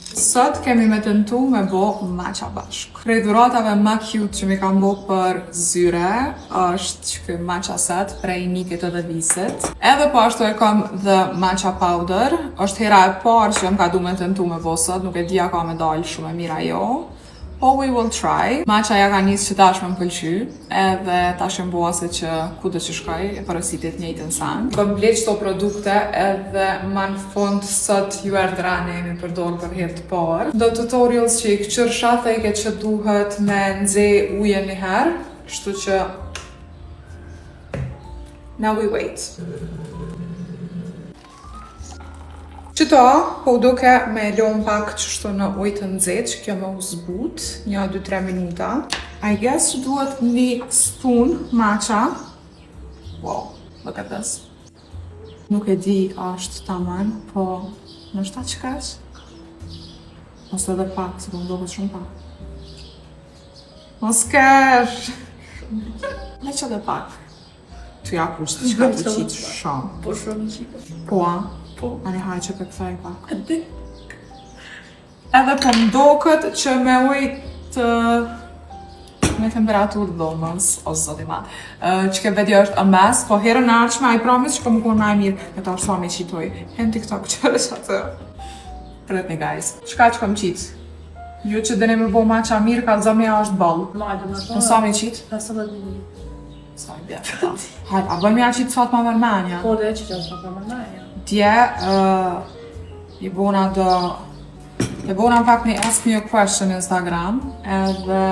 Sot kemi me tentu me bo matcha bashk. Prej dhuratave ma cute që mi kam bo për zyre është që ky matcha set prej Nikit edhe Visit. Edhe po ashtu e kam the matcha powder. Është hera e parë që më ka du me tentu me bo sot, nuk e dija ka me dalë shumë e mira jo. Po we will try. Matcha ja ka njës që tash me më pëlqy, edhe tash e mboa se që ku do që shkoj, e parasitit njëjtën san. Kom bleq këto produkte edhe ma në fund sot ju erdhrane jemi përdorë për herë të parë. Do tutorials që i këqër shathejke që duhet me nxe uje një herë, kështu që now we wait. Qëto, po duke me lom pak qështu në ujë të nxehtë që kjo me u zbut, 1-2-3 minuta. I guess duhet një spoon matcha. Wow, look at this. Nuk e di është taman, po në shta që kash? Ose edhe pak, se po më dohet shumë pak. Mos kesh! Me që edhe pak. Të ja kushtë që ka të qitë shumë. Po shumë qitë. Po a? Po. Ani haj që për këthej pak. Edhe po mdokët që me ujë të me temperaturë dhomës, o zoti ma, që ke vedjo është a mes, po herën arqme, I promise që ka më konë naj mirë, e ta është sa me qitoj. Hen TikTok qërë që atë. Pret një guys. Qka që kam qitë? Ju që dene me bo matcha mirë, ka zëmja është balë. Majde më Në sa me qitë? 50 mijë. Sa I bjefë ta. Hajt, a bëjmë ja qitë sot ma mërmenja? Po dhe që sa për mënajja. Dje, i bona pak një ask me a question Instagram, edhe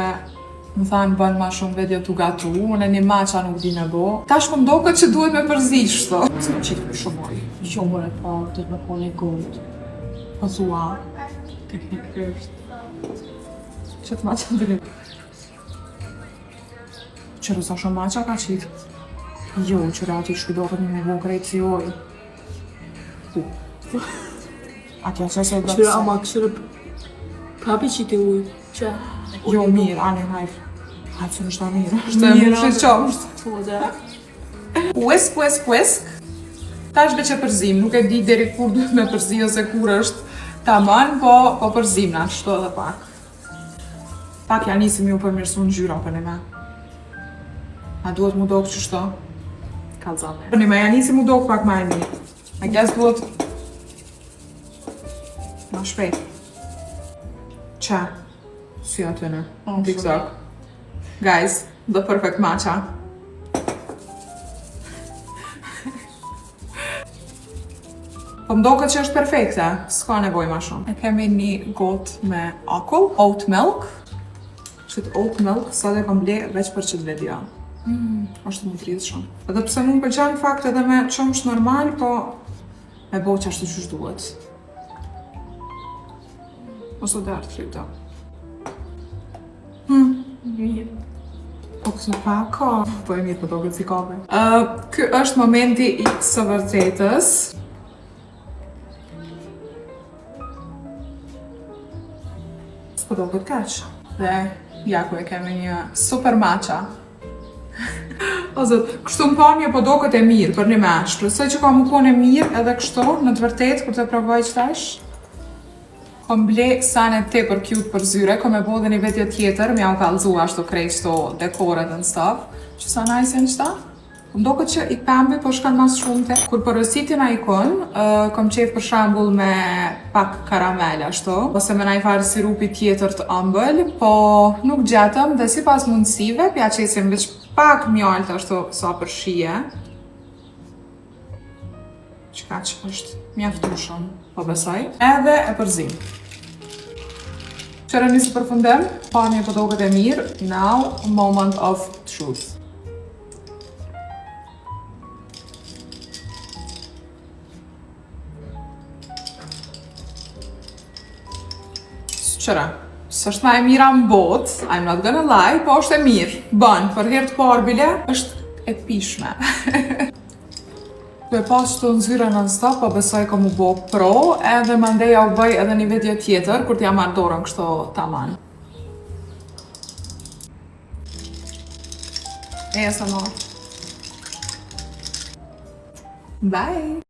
më thanë bën ma shumë video t'u gatu, unë e një matcha nuk di me bo. Tash më mdoket që duhet me përzi shto. Se më qitë për shumë oj. Shumë e pa, të të me po një gold. Po thua. Teknikë është. Qëtë matcha dhe një. Qërë sa shumë matcha ka qitë? Jo, qërë ati shkudohet një me bo krejtë si oj. Atja që se Qërë ama këshërë prapi që ti ujë. Që? Jo, mirë, ani hajtë. Hajtë që nështë ta mirë. Shtë e më shqit qomështë. Po dhe. Whisk. Tash be që përzim, nuk e di deri kur duhet me përzi ose kur është taman, po përzim na, shto edhe pak. Pak ja nisim ju përmirësu në gjyra për një me. A duhet mu dokë që shto? Kalzane. Për një me, ja nisim mu dokë pak ma e mirë. I guess duhet ma shpejt. Qa? Si aty në TikTok. Guys, the perfect matcha. Po mdoket që është perfekte, s'ka nevoj ma shumë. E kemi një gotë me akull, oat milk. Qëtë oat milk, sa dhe kom ble veç për qëtë video. është më tridhë shumë. Edhe pse mu më pëlqen fakt edhe me qëmsh normal, po me bo që ashtu qysh duhet. Ose dhe artë frita. Po kësë pak ka. Po e mirë, po do këtë si kabe. Ky është momenti I së vërtetës. Po do këtë keq. Dhe ja ku e kemi një super matcha. O zot, kështu më pamje po do këtë e mirë për një meshkë. Se që ka më kone mirë edhe kështu, në të vërtet, kur të provoj qëtash. Kom ble sanet te për cute për zyre, kom e bo dhe një video tjetër, mja u kalzu ashtu krejt qëto dekoret and stuff. Që sa nice janë qëta? Më do këtë që I pembi po shkan mas shumë te. Kur porositin a ikon, kom qef për shambull me pak karamel ashtu, ose me naj farë sirupi tjetër të ëmbël, po nuk gjetëm dhe si pas mundësive, pja qesim veç pak mjalt ashtu sa për shije. Qka që është mjaftushëm, po besoj. Edhe e përzim. Qërë njësë përfundem, pamje po do këtë e mirë, now, moment of truth. Qëra, së është ma e mira në bot, I'm not gonna lie, po është e mirë. Bën, për herë të parë bile, është e pishme. Tu e pas që të nëzyre në stop, po besoj ka mu bo pro, edhe mandeja u bëj edhe një video tjetër, kur t'ja marrë dorën kështu taman. ASMR. Bye!